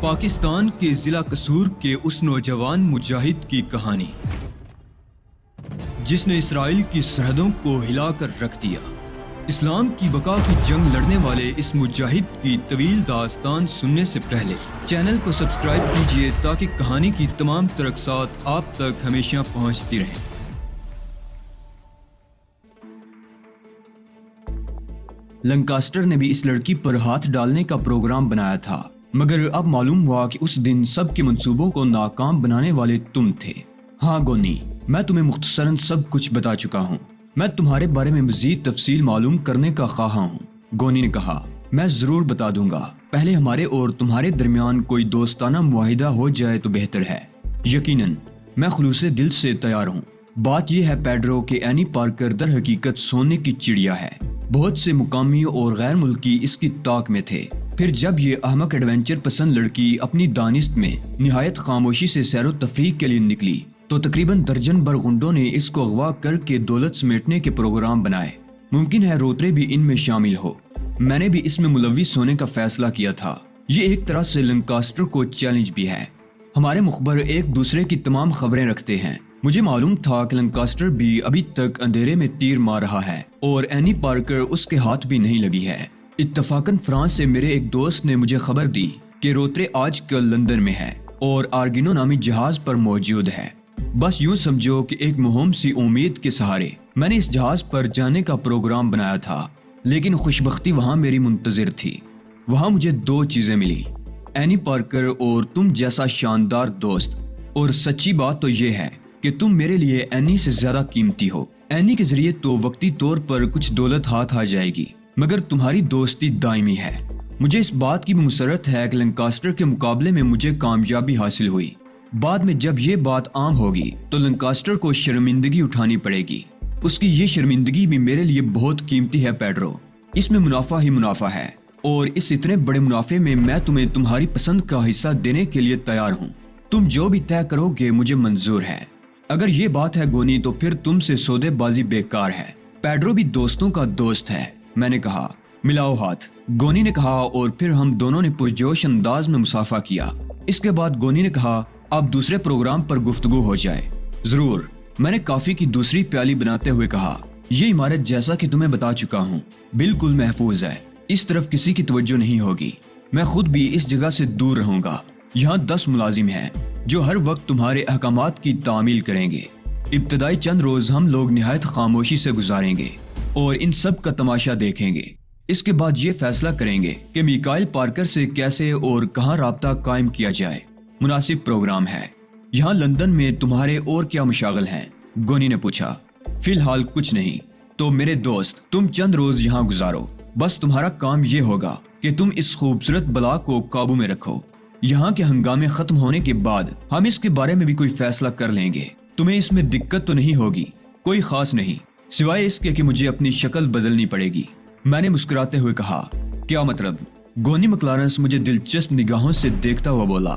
پاکستان کے ضلع قصور کے اس نوجوان مجاہد کی کہانی جس نے اسرائیل کی سرحدوں کو ہلا کر رکھ دیا۔ اسلام کی بقا کی جنگ لڑنے والے اس مجاہد کی طویل داستان سننے سے پہلے چینل کو سبسکرائب کیجیے تاکہ کہانی کی تمام ترقصات آپ تک ہمیشہ پہنچتی رہیں۔ لنکاسٹر نے بھی اس لڑکی پر ہاتھ ڈالنے کا پروگرام بنایا تھا، مگر اب معلوم ہوا کہ اس دن سب کے منصوبوں کو ناکام بنانے والے تم تھے۔ ہاں گونی، میں تمہیں مختصراً سب کچھ بتا چکا ہوں۔ میں تمہارے بارے میں مزید تفصیل معلوم کرنے کا خواہاں ہوں۔ گونی نے کہا، میں ضرور بتا دوں گا، پہلے ہمارے اور تمہارے درمیان کوئی دوستانہ معاہدہ ہو جائے تو بہتر ہے۔ یقیناً میں خلوص دل سے تیار ہوں۔ بات یہ ہے پیڈرو کہ اینی پارکر در حقیقت سونے کی چڑیا ہے۔ بہت سے مقامی اور غیر ملکی اس کی طاق میں تھے۔ پھر جب یہ احمق ایڈونچر پسند لڑکی اپنی دانست میں نہایت خاموشی سے سیر و تفریح کے لیے نکلی تو تقریباً درجن بھر غنڈوں نے اس کو اغوا کر کے دولت سمیٹنے کے پروگرام بنائے۔ ممکن ہے روترے بھی ان میں شامل ہو۔ میں نے بھی اس میں ملوث ہونے کا فیصلہ کیا تھا۔ یہ ایک طرح سے لنکاسٹر کو چیلنج بھی ہے۔ ہمارے مخبر ایک دوسرے کی تمام خبریں رکھتے ہیں۔ مجھے معلوم تھا کہ لنکاسٹر بھی ابھی تک اندھیرے میں تیر مار رہا ہے اور اینی پارکر اس کے ہاتھ بھی نہیں لگی ہے۔ اتفاقاً فرانس سے میرے ایک دوست نے مجھے خبر دی کہ روترے آج کل لندن میں ہے اور آرگینو نامی جہاز پر موجود ہے۔ بس یوں سمجھو کہ ایک مہم سی امید کے سہارے میں نے اس جہاز پر جانے کا پروگرام بنایا تھا، لیکن خوشبختی وہاں میری منتظر تھی۔ وہاں مجھے دو چیزیں ملی، اینی پارکر اور تم جیسا شاندار دوست، اور سچی بات تو یہ ہے کہ تم میرے لیے اینی سے زیادہ قیمتی ہو۔ اینی کے ذریعے تو وقتی طور پر کچھ دولت ہاتھ آ جائے گی، مگر تمہاری دوستی دائمی ہے۔ مجھے اس بات کی بھی مسرت ہے کہ لنکاسٹر کے مقابلے میں مجھے کامیابی حاصل ہوئی۔ بعد میں جب یہ بات عام ہوگی تو لنکاسٹر کو شرمندگی اٹھانی پڑے گی۔ اس کی یہ شرمندگی بھی میرے لیے بہت قیمتی ہے پیڈرو۔ اس میں منافع ہی منافع ہے، اور اس اتنے بڑے منافع میں میں تمہیں تمہاری پسند کا حصہ دینے کے لیے تیار ہوں۔ تم جو بھی طے کرو گے مجھے منظور ہے۔ اگر یہ بات ہے گونی تو پھر تم سے سودے بازی بیکار ہے۔ پیڈرو بھی دوستوں کا دوست ہے، میں نے کہا۔ ملاؤ ہاتھ، گونی نے کہا، اور پھر ہم دونوں نے پرجوش انداز میں مصافحہ کیا۔ اس کے بعد گونی نے کہا، اب دوسرے پروگرام پر گفتگو ہو جائے۔ ضرور، میں نے کافی کی دوسری پیالی بناتے ہوئے کہا، یہ عمارت جیسا کہ تمہیں بتا چکا ہوں بالکل محفوظ ہے۔ اس طرف کسی کی توجہ نہیں ہوگی۔ میں خود بھی اس جگہ سے دور رہوں گا۔ یہاں 10 ملازم ہیں جو ہر وقت تمہارے احکامات کی تعمیل کریں گے۔ ابتدائی چند روز ہم لوگ نہایت خاموشی سے گزاریں گے اور ان سب کا تماشا دیکھیں گے۔ اس کے بعد یہ فیصلہ کریں گے کہ میکائل پارکر سے کیسے اور کہاں رابطہ قائم کیا جائے۔ مناسب پروگرام ہے۔ یہاں لندن میں تمہارے اور کیا مشاغل ہیں؟ گونی نے پوچھا۔ فی الحال کچھ نہیں۔ تو میرے دوست، تم چند روز یہاں گزارو۔ بس تمہارا کام یہ ہوگا کہ تم اس خوبصورت بلا کو قابو میں رکھو۔ یہاں کے ہنگامے ختم ہونے کے بعد ہم اس کے بارے میں بھی کوئی فیصلہ کر لیں گے۔ تمہیں اس میں دقت تو نہیں ہوگی؟ کوئی خاص نہیں، سوائے اس کے کہ مجھے اپنی شکل بدلنی پڑے گی۔ میں نے مسکراتے ہوئے کہا، کیا مطلب؟ گونی مکلارنس مجھے دلچسپ نگاہوں سے دیکھتا ہوا بولا،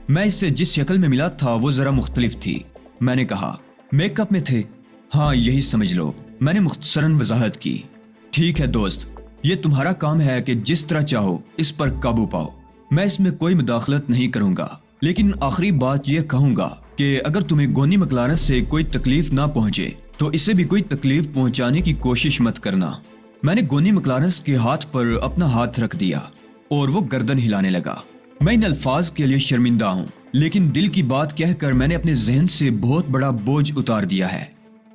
میں اس سے جس شکل میں ملا تھا وہ ذرا مختلف تھی۔ میں نے کہا، میک اپ میں تھے؟ ہاں یہی سمجھ لو، میں نے مختصراً وضاحت کی۔ ٹھیک ہے دوست، یہ تمہارا کام ہے کہ جس طرح چاہو اس پر قابو پاؤ۔ میں اس میں کوئی مداخلت نہیں کروں گا، لیکن آخری بات یہ کہوں گا کہ اگر تمہیں گونی مکلارنس سے کوئی تکلیف نہ پہنچے تو اسے بھی کوئی تکلیف پہنچانے کی کوشش مت کرنا۔ میں نے گونی مکلارنس کے ہاتھ پر اپنا ہاتھ رکھ دیا اور وہ گردن ہلانے لگا۔ میں ان الفاظ کے لیے شرمندہ ہوں، لیکن دل کی بات کہہ کر میں نے اپنے ذہن سے بہت بڑا بوجھ اتار دیا ہے۔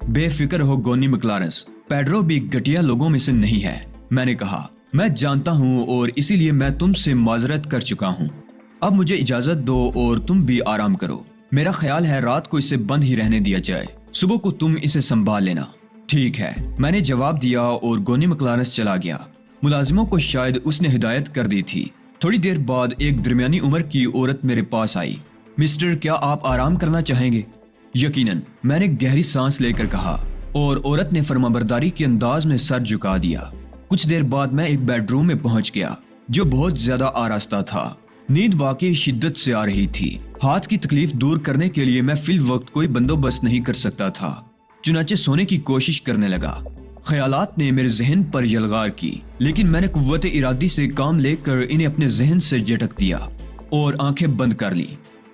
بے فکر ہو گونی مکلارنس، پیڈرو بھی گھٹیا لوگوں میں سے نہیں ہے، میں نے کہا۔ میں جانتا ہوں اور اسی لیے میں تم سے معذرت کر چکا ہوں۔ اب مجھے اجازت دو اور تم بھی آرام کرو۔ میرا خیال ہے رات کو اسے بند ہی رہنے دیا جائے، صبح کو تم اسے سنبھال لینا۔ ٹھیک ہے، میں نے جواب دیا اور گونی مکلارنس چلا گیا۔ ملازموں کو شاید اس نے ہدایت کر دی تھی۔ تھوڑی دیر بعد ایک درمیانی عمر کی عورت میرے پاس آئی۔ مسٹر، کیا آپ آرام کرنا چاہیں گے؟ یقیناً، میں نے گہری سانس لے کر کہا، اور عورت نے فرمانبرداری کے انداز میں سر جھکا دیا۔ کچھ دیر بعد میں ایک بیڈ روم میں پہنچ گیا جو بہت زیادہ آراستہ تھا۔ نیند واقعی شدت سے آ رہی تھی۔ ہاتھ کی تکلیف دور کرنے کے لیے میں فی الوقت کوئی بندوبست نہیں کر سکتا تھا، چنانچہ سونے کی کوشش کرنے لگا۔ خیالات نے میرے ذہن پر یلغار کی، لیکن میں نے قوت ارادی سے کام لے کر انہیں اپنے ذہن سے جھٹک دیا۔ اور آنکھیں بند کر لی.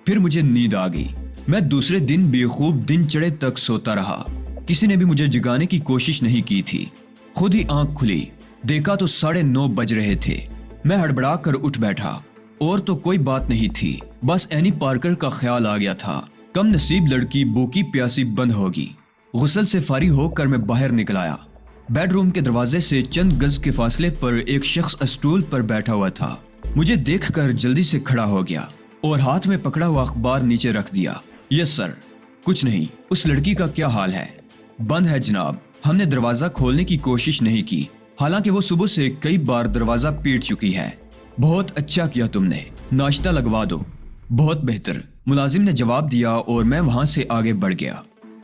پھر مجھے نیند آ گئی. میں دوسرے دن بھی خوب دن چڑھے تک سوتا رہا. کسی نے بھی مجھے جگانے کی کوشش نہیں کی تھی. خود ہی آنکھ کھلی, دیکھا تو 9:30 بج رہے تھے. میں ہڑبڑا کر اٹھ بیٹھا. اور تو کوئی بات نہیں تھی, بس اینی پارکر کا خیال آ گیا تھا. کم نصیب لڑکی بھوکی پیاسی بند ہوگی. غسل سے فارغ ہو کر میں باہر نکل آیا. بیڈ روم کے دروازے سے چند گز کے فاصلے پر ایک شخص اسٹول پر بیٹھا ہوا تھا. مجھے دیکھ کر جلدی سے کھڑا ہو گیا اور ہاتھ میں پکڑا ہوا اخبار نیچے رکھ دیا. یس سر. کچھ نہیں. اس لڑکی کا کیا حال ہے؟ بند ہے جناب. ہم نے دروازہ کھولنے کی کوشش نہیں کی, حالانکہ وہ صبح سے کئی بار دروازہ پیٹ چکی ہے. بہت اچھا کیا تم نے, ناشتہ لگوا دو. بہت بہتر, ملازم نے جواب دیا اور میں وہاں سے آگے بڑھ گیا.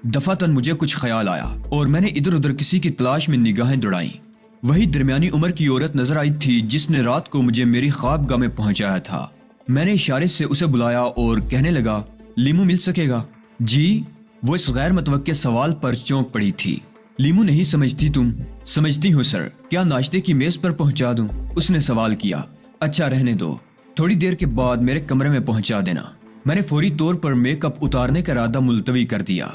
دفعتاً مجھے کچھ خیال آیا اور میں نے ادھر ادھر کسی کی تلاش میں نگاہیں دوڑائیں. وہی درمیانی عمر کی عورت نظر آئی تھی جس نے رات کو مجھے میری خوابگاہ میں پہنچایا تھا. میں نے اشارے سے اسے بلایا اور کہنے لگا, لیمو مل سکے گا؟ جی. وہ اس غیر متوقع سوال پر چونک پڑی تھی. لیمو نہیں سمجھتی تم؟ سمجھتی ہوں سر. کیا ناشتے کی میز پر پہنچا دوں؟ اس نے سوال کیا. اچھا رہنے دو, تھوڑی دیر کے بعد میرے کمرے میں پہنچا دینا. میں نے فوری طور پر میک اپ اتارنے کا ارادہ ملتوی کر دیا.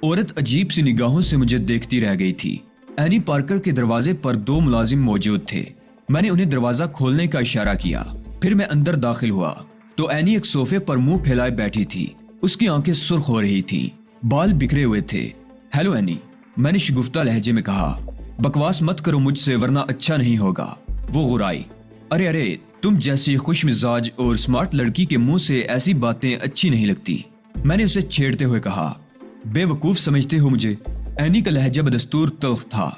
عورت عجیب سی نگاہوں سے مجھے دیکھتی رہ گئی تھی. اینی پارکر کے دروازے پر 2 ملازم موجود تھے. میں نے انہیں دروازہ کھولنے کا اشارہ کیا. پھر میں اندر داخل ہوا تو اینی ایک صوفے پر منہ پھیلائے بیٹھی تھی. اس کی آنکھیں سرخ ہو رہی تھی, بال بکھرے ہوئے تھے. ہیلو اینی, میں نے شگفتہ لہجے میں کہا. بکواس مت کرو مجھ سے ورنہ اچھا نہیں ہوگا. وہ غرائی. ارے تم جیسی خوش مزاج اور سمارٹ لڑکی کے منہ سے ایسی باتیں اچھی نہیں لگتی. میں نے اسے چھیڑتے ہوئے کہا. بے وقوف سمجھتے ہو مجھے؟ اینی کا لہجہ بدستور تلخ تھا.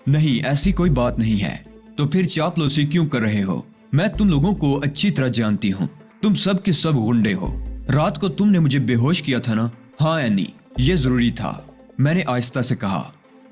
نہیں, ایسی کوئی بات نہیں ہے. تو پھر چاپلوسی کیوں کر رہے ہو؟ میں تم لوگوں کو اچھی طرح جانتی ہوں. تم سب کے سب غنڈے ہو. رات کو تم نے مجھے بے ہوش کیا تھا نا؟ ہاں اینی, یہ ضروری تھا. میں نے آہستہ سے کہا.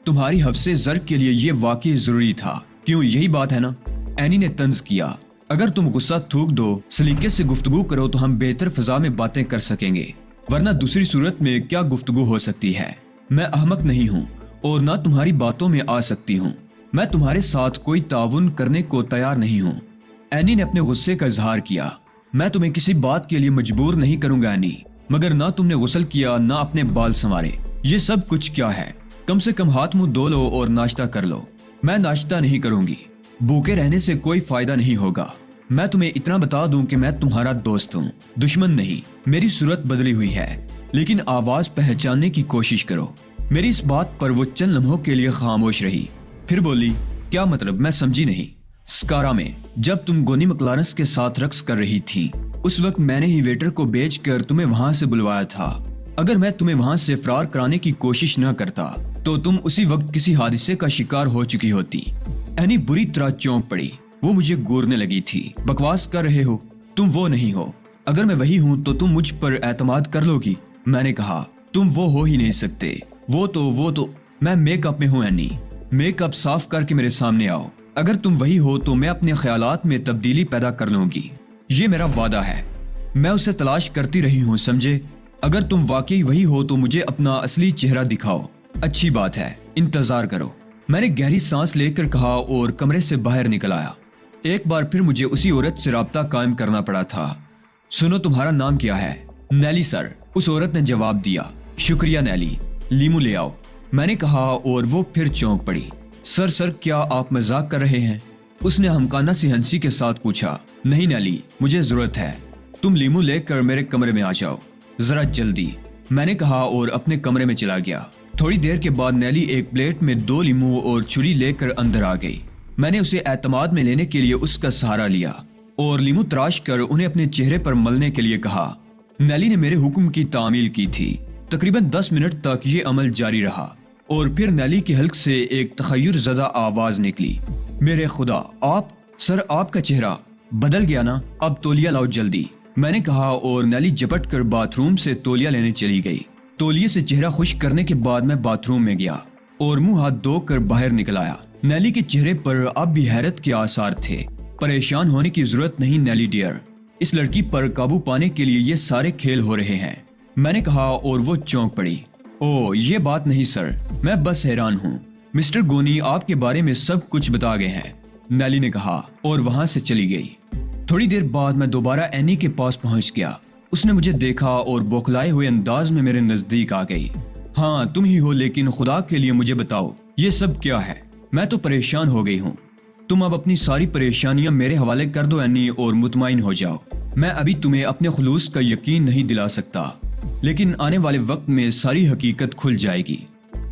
تمہاری حفظ زر کے لیے یہ واقعی ضروری تھا. کیوں, یہی بات ہے نا؟ اینی نے طنز کیا. اگر تم غصہ تھوک دو, سلیقے سے گفتگو کرو تو ہم بہتر فضا میں باتیں کر سکیں گے, ورنہ دوسری صورت میں کیا گفتگو ہو سکتی ہے؟ میں احمق نہیں ہوں اور نہ تمہاری باتوں میں آ سکتی ہوں. میں تمہارے ساتھ کوئی تعاون کرنے کو تیار نہیں ہوں. اینی نے اپنے غصے کا اظہار کیا. میں تمہیں کسی بات کے لیے مجبور نہیں کروں گا اینی, مگر نہ تم نے غسل کیا نہ اپنے بال سنوارے. یہ سب کچھ کیا ہے؟ کم سے کم ہاتھ منہ دھو لو اور ناشتہ کر لو. میں ناشتہ نہیں کروں گی. بھوکے رہنے سے کوئی فائدہ نہیں ہوگا. میں تمہیں اتنا بتا دوں کہ میں تمہارا دوست ہوں, دشمن نہیں. میری صورت بدلی ہوئی ہے لیکن آواز پہچاننے کی کوشش کرو. میری اس بات پر وہ چند لمحوں کے لیے خاموش رہی. پھر بولی, کیا مطلب؟ میں سمجھی نہیں. سکارا میں جب تم گونی مکلارنس کے ساتھ رقص کر رہی تھی, اس وقت میں نے ہی ویٹر کو بھیج کر تمہیں وہاں سے بلوایا تھا. اگر میں تمہیں وہاں سے فرار کرانے کی کوشش نہ کرتا تو تم اسی وقت کسی حادثے کا شکار ہو چکی ہوتی. اینی بری طرح چونک پڑی. وہ مجھے گورنے لگی تھی. بکواس کر رہے ہو, تم وہ نہیں ہو. اگر میں وہی ہوں تو تم مجھ پر اعتماد کر لو گی. میں نے کہا. تم وہ ہو ہی نہیں سکتے. وہ تو میں میک اپ میں ہوں اینی. میک اپ صاف کر کے میرے سامنے آؤ. اگر تم وہی ہو تو میں اپنے خیالات میں تبدیلی پیدا کر لوں گی. یہ میرا وعدہ ہے. میں اسے تلاش کرتی رہی ہوں, سمجھے؟ اگر تم واقعی وہی ہو تو مجھے اپنا اصلی چہرہ دکھاؤ. اچھی بات ہے, انتظار کرو. میں نے گہری سانس لے کر کہا اور کمرے سے باہر نکل آیا. ایک بار پھر مجھے اسی عورت سے رابطہ قائم کرنا پڑا تھا. سنو, تمہارا نام کیا ہے؟ نیلی سر. اس عورت نے جواب دیا. شکریہ نیلی. لیمو لے آؤ, میں نے کہا اور وہ پھر چونک پڑی. سر کیا آپ مذاق کر رہے ہیں؟ اس نے ہمکانہ سی ہنسی کے ساتھ پوچھا. نہیں نیلی, مجھے ضرورت ہے. تم لیمو لے کر میرے کمرے میں آ جاؤ, ذرا جلدی, میں نے کہا اور اپنے کمرے میں چلا گیا. تھوڑی دیر کے بعد نیلی ایک پلیٹ میں 2 لیمو اور چھری لے کر اندر آ گئی. میں نے اسے اعتماد میں لینے کے لیے اس کا سہارا لیا اور لیمو تراش کر انہیں اپنے چہرے پر ملنے کے لیے کہا. نیلی نے میرے حکم کی تعمیل کی تھی. تقریباً 10 منٹ تک یہ عمل جاری رہا اور پھر نیلی کے حلق سے ایک تخیر زدہ آواز نکلی. میرے خدا, آپ کا چہرہ بدل گیا نا. اب تولیہ لاؤ جلدی, میں نے کہا اور نیلی جپٹ کر باتھ روم سے تولیہ لینے چلی گئی. تولیے سے چہرہ خشک کرنے کے بعد میں باتھ روم میں گیا اور منہ ہاتھ دھو کر باہر نکل آیا. نیلی کے چہرے پر اب بھی حیرت کے آثار تھے. پریشان ہونے کی ضرورت نہیں نیلی ڈیئر, اس لڑکی پر قابو پانے کے لیے یہ سارے کھیل ہو رہے ہیں, میں نے کہا اور وہ چونک پڑی. او یہ بات نہیں سر, میں بس حیران ہوں. مسٹر گونی آپ کے بارے میں سب کچھ بتا گئے ہیں, نیلی نے کہا اور وہاں سے چلی گئی. تھوڑی دیر بعد میں دوبارہ اینی کے پاس پہنچ گیا۔ اس نے مجھے دیکھا اور بوکھلائے ہوئے انداز میں میرے نزدیک آ گئی۔ ہاں تم ہی ہو، لیکن خدا کے لیے مجھے بتاؤ یہ سب کیا ہے؟ میں تو پریشان ہو گئی ہوں۔ تم اب اپنی ساری پریشانیاں میرے حوالے کر دو اینی، اور مطمئن ہو جاؤ۔ میں ابھی تمہیں اپنے خلوص کا یقین نہیں دلا سکتا، لیکن آنے والے وقت میں ساری حقیقت کھل جائے گی۔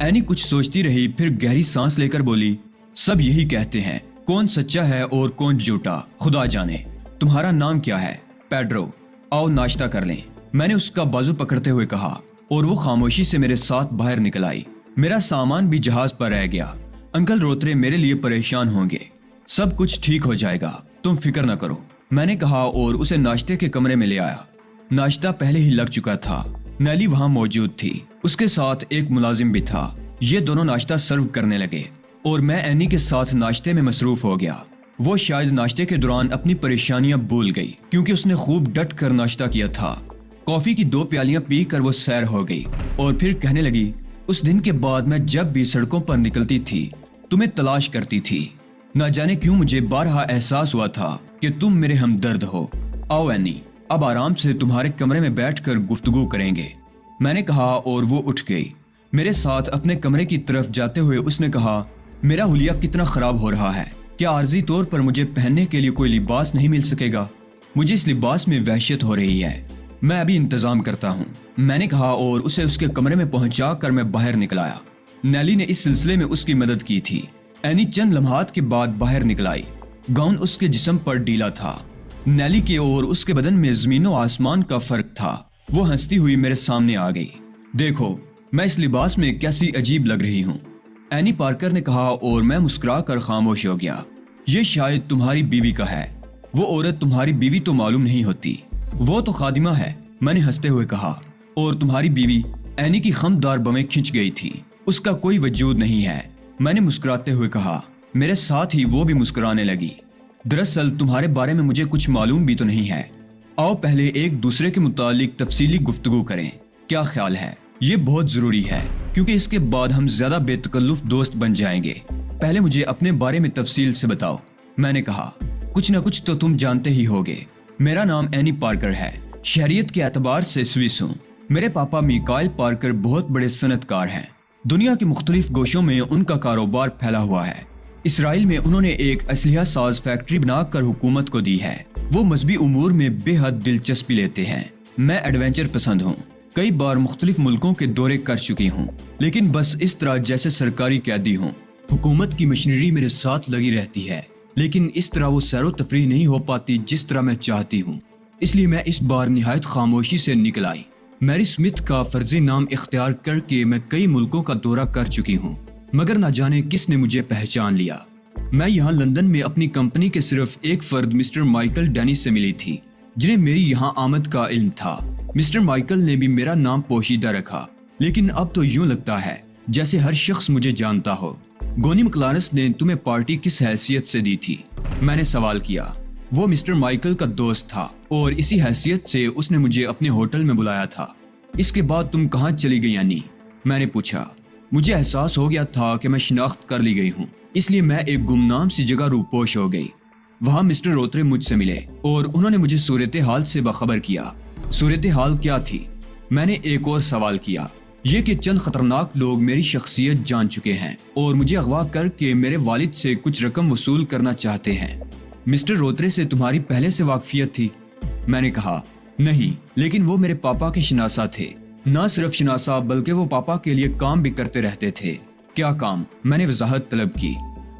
اینی کچھ سوچتی رہی، پھر گہری سانس لے کر بولی، سب یہی کہتے ہیں، کون سچا ہے اور کون جھوٹا خدا جانے۔ تمہارا نام کیا ہے؟ پیڈرو۔ آؤ ناشتہ کر لیں، میں نے اس کا بازو پکڑتے ہوئے کہا، اور وہ خاموشی سے میرے ساتھ باہر نکل آئی۔ میرا سامان بھی جہاز پر رہ گیا۔ انکل روترے میرے لیے پریشان ہوں گے۔ سب کچھ ٹھیک ہو جائے گا، تم فکر نہ کرو، میں نے کہا اور اسے ناشتے کے کمرے میں لے آیا۔ ناشتہ پہلے ہی لگ چکا تھا۔ نیلی وہاں موجود تھی، اس کے ساتھ ایک ملازم بھی تھا۔ یہ دونوں ناشتہ سرو کرنے لگے اور میں اینی کے ساتھ ناشتے میں مصروف ہو گیا۔ وہ شاید ناشتے کے دوران اپنی پریشانیاں بھول گئی، کیونکہ اس نے خوب ڈٹ کر ناشتہ کیا تھا۔ کافی کی 2 پیالیاں پی کر وہ سیر ہو گئی اور پھر کہنے لگی، اس دن کے بعد میں جب بھی سڑکوں پر نکلتی تھی تمہیں تلاش کرتی تھی۔ نہ جانے کیوں مجھے بارہا احساس ہوا تھا کہ تم میرے ہمدرد ہو۔ آؤ اینی، اب آرام سے تمہارے کمرے میں بیٹھ کر گفتگو کریں گے، میں نے کہا، اور وہ اٹھ گئی۔ میرے ساتھ اپنے کمرے کی طرف جاتے ہوئے اس نے کہا، میرا حلیہ کتنا خراب ہو رہا ہے، کیا عارضی طور پر مجھے پہننے کے لیے کوئی لباس نہیں مل سکے گا؟ مجھے اس لباس میں وحشت ہو رہی ہے، میں ابھی انتظام کرتا ہوں، میں نے کہا، اور اسے اس کے کمرے میں پہنچا کر میں باہر نکل آیا۔ نیلی نے اس سلسلے میں اس کی مدد کی تھی۔ اینی چند لمحات کے بعد باہر نکل آئی۔ گاؤن اس کے جسم پر ڈھیلا تھا۔ نیلی کے اور اس کے بدن میں زمین و آسمان کا فرق تھا۔ وہ ہنستی ہوئی میرے سامنے آ گئی۔ دیکھو میں اس لباس میں کیسی عجیب لگ رہی ہوں، اینی پارکر نے کہا، اور میں مسکرا کر خاموش ہو گیا۔ یہ شاید تمہاری بیوی کا ہے۔ وہ عورت تمہاری بیوی تو معلوم نہیں ہوتی، وہ تو خادمہ ہے، میں نے ہنستے ہوئے کہا۔ اور تمہاری بیوی؟ اینی کی خمدار بمیں کھنچ گئی تھی۔ اس کا کوئی وجود نہیں ہے، میں نے مسکراتے ہوئے کہا۔ میرے ساتھ ہی وہ بھی مسکرانے لگی۔ دراصل تمہارے بارے میں مجھے کچھ معلوم بھی تو نہیں ہے۔ آؤ پہلے ایک دوسرے کے متعلق تفصیلی گفتگو کریں، کیا خیال ہے؟ یہ بہت ضروری ہے، کیونکہ اس کے بعد ہم زیادہ بے تکلف دوست بن جائیں گے۔ پہلے مجھے اپنے بارے میں تفصیل سے بتاؤ، میں نے کہا۔ کچھ نہ کچھ تو تم جانتے ہی ہوگے۔ میرا نام اینی پارکر ہے، شہریت کے اعتبار سے سوئس ہوں۔ میرے پاپا میکائل پارکر بہت بڑے صنعت کار ہیں۔ دنیا کے مختلف گوشوں میں ان کا کاروبار پھیلا ہوا ہے۔ اسرائیل میں انہوں نے ایک اسلحہ ساز فیکٹری بنا کر حکومت کو دی ہے۔ وہ مذہبی امور میں بے حد دلچسپی لیتے ہیں۔ میں ایڈونچر پسند ہوں، کئی بار مختلف ملکوں کے دورے کر چکی ہوں، لیکن بس اس طرح جیسے سرکاری قیدی ہوں۔ حکومت کی مشینری میرے ساتھ لگی رہتی ہے، لیکن اس طرح وہ سیر و تفریح نہیں ہو پاتی جس طرح میں چاہتی ہوں۔ اس لیے میں اس بار نہایت خاموشی سے نکل آئی۔ میری سمتھ کا فرضی نام اختیار کر کے میں کئی ملکوں کا دورہ کر چکی ہوں، مگر نہ جانے کس نے مجھے پہچان لیا۔ میں یہاں لندن میں اپنی کمپنی کے صرف ایک فرد مسٹر مائیکل ڈینس سے ملی تھی، جنہیں میری یہاں آمد کا علم تھا۔ مسٹر مائیکل نے بھی میرا نام پوشیدہ رکھا، لیکن اب تو یوں لگتا ہے جیسے ہر شخص مجھے جانتا ہو۔ گونی مکلارنس نے تمہیں پارٹی کس حیثیت سے دی تھی؟ میں نے سوال کیا۔ وہ مسٹر مائیکل کا دوست تھا اور اسی حیثیت سے اس نے مجھے اپنے ہوٹل میں بلایا تھا۔ اس کے بعد تم کہاں چلی گئی یعنی؟ میں نے پوچھا۔ مجھے احساس ہو گیا تھا کہ میں شناخت کر لی گئی ہوں، اس لیے میں ایک گمنام سی جگہ روپوش ہو گئی۔ وہاں مسٹر روترے مجھ سے ملے اور انہوں نے مجھے صورتحال سے باخبر کیا۔ صورتحال کیا تھی؟ میں نے ایک اور سوال کیا۔ یہ کہ چند خطرناک لوگ میری شخصیت جان چکے ہیں اور مجھے اغوا کر کے میرے والد سے کچھ رقم وصول کرنا چاہتے ہیں۔ مسٹر روترے سے تمہاری پہلے سے واقفیت تھی؟ میں نے کہا نہیں، لیکن وہ میرے پاپا کے شناسا تھے۔ نہ صرف شناسا بلکہ وہ پاپا کے لیے کام بھی کرتے رہتے تھے۔ کیا کام؟ میں نے وضاحت طلب کی۔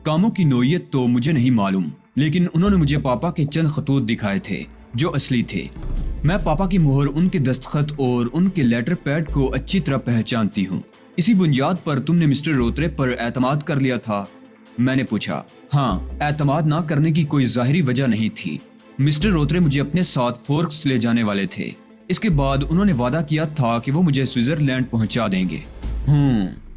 کاموں کی نوعیت تو مجھے نہیں معلوم، لیکن انہوں نے مجھے پاپا کے چند خطوط دکھائے تھے جو اصلی تھے۔ میں پاپا کی مہر، ان کے دستخط اور ان کے لیٹر پیڈ کو اچھی طرح پہچانتی ہوں۔ اسی بنیاد پر تم نے مسٹر روترے پر اعتماد کر لیا تھا؟ میں نے پوچھا۔ ہاں، اعتماد نہ کرنے کی کوئی ظاہری وجہ نہیں تھی۔ مسٹر روترے مجھے اپنے ساتھ فورکس لے جانے والے تھے۔ اس کے بعد انہوں نے وعدہ کیا تھا کہ وہ مجھے سوئٹزرلینڈ پہنچا دیں گے۔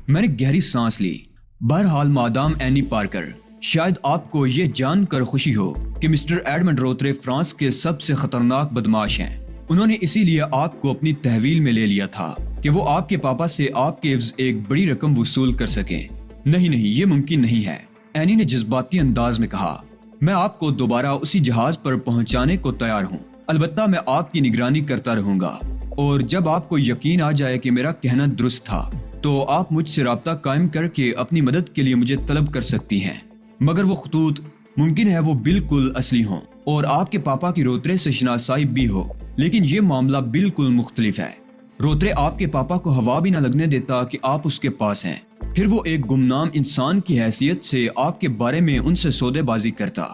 میں نے گہری سانس لی۔ بہرحال مادام اینی پارکر، شاید آپ کو یہ جان کر خوشی ہو کہ مسٹر ایڈمنڈ روترے فرانس کے سب سے خطرناک بدماش ہیں۔ انہوں نے اسی لیے آپ کو اپنی تحویل میں لے لیا تھا کہ وہ آپ کے پاپا سے آپ کے عوض ایک بڑی رقم وصول کر سکیں۔ نہیں، یہ ممکن نہیں ہے، اینی نے جذباتی انداز میں کہا۔ میں آپ کو دوبارہ اسی جہاز پر پہنچانے کو تیار ہوں، البتہ میں آپ کی نگرانی کرتا رہوں گا، اور جب آپ کو یقین آ جائے کہ میرا کہنا درست تھا تو آپ مجھ سے رابطہ قائم کر کے اپنی مدد کے لیے مجھے طلب کر سکتی ہیں۔ مگر وہ خطوط ممکن ہے وہ بالکل اصلی ہوں اور آپ کے پاپا کی روترے سے شناسائی بھی ہو، لیکن یہ معاملہ بالکل مختلف ہے۔ روترے آپ کے پاپا کو ہوا بھی نہ لگنے دیتا کہ آپ اس کے پاس ہیں، پھر وہ ایک گمنام انسان کی حیثیت سے آپ کے بارے میں ان سے سودے بازی کرتا۔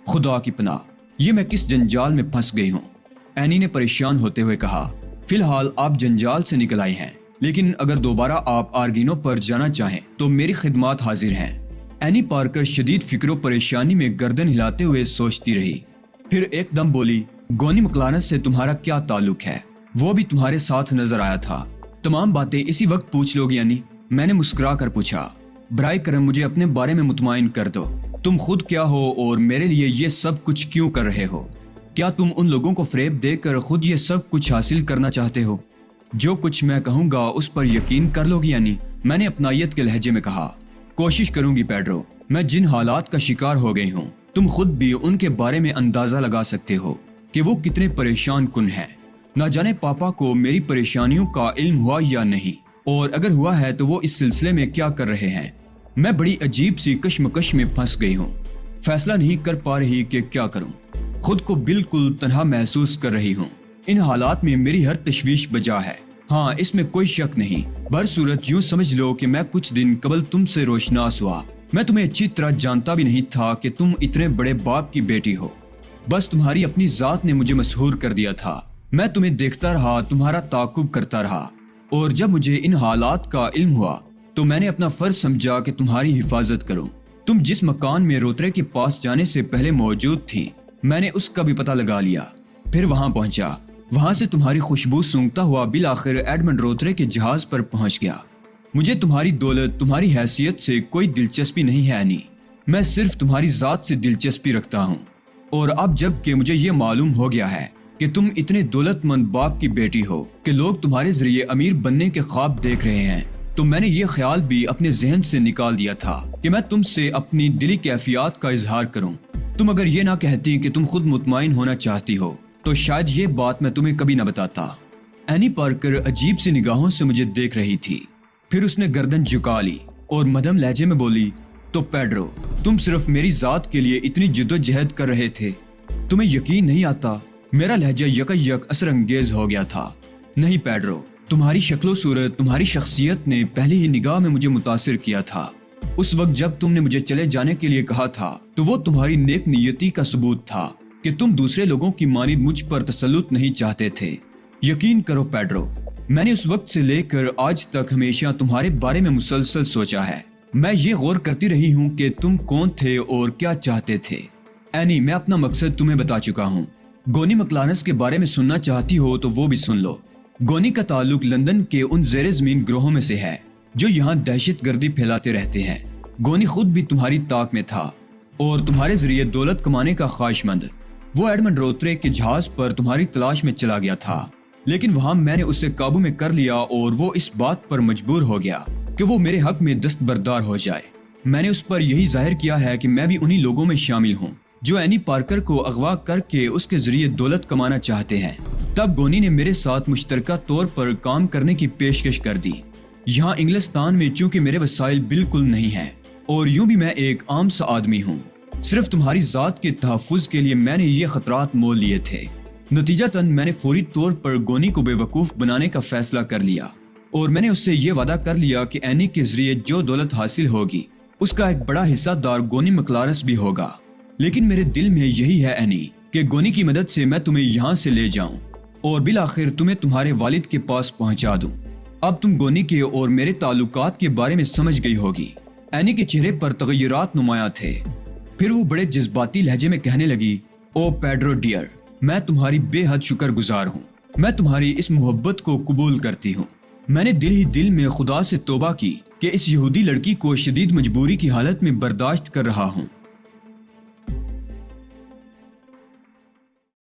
خدا کی پناہ، یہ میں کس جنجال میں پھنس گئی ہوں، اینی نے پریشان ہوتے ہوئے کہا۔ فی الحال آپ جنجال سے نکل آئی ہیں، لیکن اگر دوبارہ آپ آرگینو پر جانا چاہیں تو میری خدمات حاضر ہیں۔ اینی پارکر شدید فکر و پریشانی میں گردن ہلاتے ہوئے سوچتی رہی، پھر ایک دم بولی، گونی مکلارنس سے تمہارا کیا تعلق ہے؟ وہ بھی تمہارے ساتھ نظر آیا تھا۔ تمام باتیں اسی وقت پوچھ لو گی یعنی؟ میں نے مسکرا کر پوچھا۔ برائے کرم مجھے اپنے بارے میں مطمئن کر دو، تم خود کیا ہو اور میرے لیے یہ سب کچھ کیوں کر رہے ہو؟ کیا تم ان لوگوں کو فریب دے کر خود یہ سب کچھ حاصل کرنا چاہتے ہو؟ جو کچھ میں کہوں گا اس پر یقین کر لو گی یعنی؟ میں نے اپنائیت کے لہجے میں کہا۔ کوشش کروں گی پیڈرو، میں جن حالات کا شکار ہو گئی ہوں تم خود بھی ان کے بارے میں اندازہ لگا سکتے ہو کہ وہ کتنے پریشان کن ہیں۔ نہ جانے پاپا کو میری پریشانیوں کا علم ہوا یا نہیں، اور اگر ہوا ہے تو وہ اس سلسلے میں کیا کر رہے ہیں۔ میں بڑی عجیب سی کشمکش میں پھنس گئی ہوں، فیصلہ نہیں کر پا رہی کہ کیا کروں۔ خود کو بالکل تنہا محسوس کر رہی ہوں۔ ان حالات میں میری ہر تشویش بجا ہے، ہاں اس میں کوئی شک نہیں۔ برصورت یوں سمجھ لو کہ میں کچھ دن قبل تم سے روشناس ہوا۔ میں تمہیں اچھی طرح جانتا بھی نہیں تھا کہ تم اتنے بڑے باپ کی بیٹی ہو، بس تمہاری اپنی ذات نے مجھے مسحور کر دیا تھا۔ میں تمہیں دیکھتا رہا، تمہارا تعاقب کرتا رہا، اور جب مجھے ان حالات کا علم ہوا تو میں نے اپنا فرض سمجھا کہ تمہاری حفاظت کروں۔ تم جس مکان میں روترے کے پاس جانے سے پہلے موجود تھی میں نے اس کا بھی پتہ لگا لیا، پھر وہاں پہنچا، وہاں سے تمہاری خوشبو سونگتا ہوا بالآخر ایڈمنڈ روترے کے جہاز پر پہنچ گیا۔ مجھے تمہاری دولت، تمہاری حیثیت سے کوئی دلچسپی نہیں ہے اینی، میں صرف تمہاری ذات سے دلچسپی رکھتا ہوں۔ اور اب جب کہ مجھے یہ معلوم ہو گیا ہے کہ تم اتنے دولت مند باپ کی بیٹی ہو کہ لوگ تمہارے ذریعے امیر بننے کے خواب دیکھ رہے ہیں، تو میں نے یہ خیال بھی اپنے ذہن سے نکال دیا تھا کہ میں تم سے اپنی دلی کیفیات کا اظہار کروں۔ تم اگر یہ نہ کہتی کہ تم خود مطمئن ہونا چاہتی ہو تو شاید یہ بات میں تمہیں کبھی نہ بتاتا۔ اینی پارکر عجیب سی نگاہوں سے مجھے دیکھ رہی تھی، پھر اس نے گردن جھکا لی اور مدھم لہجے میں بولی، تو پیڈرو تم صرف میری ذات کے لیے اتنی جدوجہد کر رہے تھے؟ تمہیں یقین نہیں آتا؟ میرا لہجہ یک اثر انگیز ہو گیا تھا۔ نہیں پیڈرو، تمہاری شکل و صورت، تمہاری شخصیت نے پہلی ہی نگاہ میں مجھے متاثر کیا تھا۔ اس وقت جب تم نے مجھے چلے جانے کے لیے کہا تھا تو وہ تمہاری نیک نیتی کا ثبوت تھا کہ تم دوسرے لوگوں کی مانند مجھ پر تسلط نہیں چاہتے تھے۔ یقین کرو پیڈرو، میں نے اس وقت سے لے کر آج تک ہمیشہ تمہارے بارے میں مسلسل سوچا ہے۔ میں یہ غور کرتی رہی ہوں کہ تم کون تھے اور کیا چاہتے تھے۔ اینی، میں اپنا مقصد تمہیں بتا چکا ہوں۔ گونی مکلارنس کے بارے میں سننا چاہتی ہو تو وہ بھی سن لو۔ گونی کا تعلق لندن کے ان زیر زمین گروہوں میں سے ہے جو یہاں دہشت گردی پھیلاتے رہتے ہیں۔ گونی خود بھی تمہاری طاق میں تھا اور تمہارے ذریعے دولت کمانے کا خواہش مند۔ وہ ایڈمنڈ روترے کے جہاز پر تمہاری تلاش میں چلا گیا تھا، لیکن وہاں میں نے اسے قابو میں کر لیا اور وہ اس بات پر مجبور ہو گیا کہ وہ میرے حق میں دستبردار ہو جائے۔ میں نے اس پر یہی ظاہر کیا ہے کہ میں بھی انہی لوگوں میں شامل ہوں جو اینی پارکر کو اغوا کر کے اس کے ذریعے دولت کمانا چاہتے ہیں۔ تب گونی نے میرے ساتھ مشترکہ طور پر کام کرنے کی پیشکش کر دی۔ یہاں انگلستان میں چونکہ میرے وسائل بالکل نہیں ہیں اور یوں بھی میں ایک عام سا آدمی ہوں، صرف تمہاری ذات کے تحفظ کے لیے میں نے یہ خطرات مول لیے تھے۔ نتیجتاً میں نے فوری طور پر گونی کو بے وقوف بنانے کا فیصلہ کر لیا اور میں نے اس سے یہ وعدہ کر لیا کہ اینی کے ذریعے جو دولت حاصل ہوگی اس کا ایک بڑا حصہ دار گونی مکلارنس بھی ہوگا۔ لیکن میرے دل میں یہی ہے اینی کہ گونی کی مدد سے میں تمہیں یہاں سے لے جاؤں اور بالآخر تمہیں تمہارے والد کے پاس پہنچا دوں۔ اب تم گونی کے اور میرے تعلقات کے بارے میں سمجھ گئی ہوگی۔ اینی کے چہرے پر تغیرات نمایاں تھے، پھر وہ بڑے جذباتی لہجے میں کہنے لگی، او پیڈرو ڈیئر، میں تمہاری بے حد شکر گزار ہوں۔ میں تمہاری اس محبت کو قبول کرتی ہوں۔ میں نے دل ہی دل میں خدا سے توبہ کی کہ اس یہودی لڑکی کو شدید مجبوری کی حالت میں برداشت کر رہا ہوں،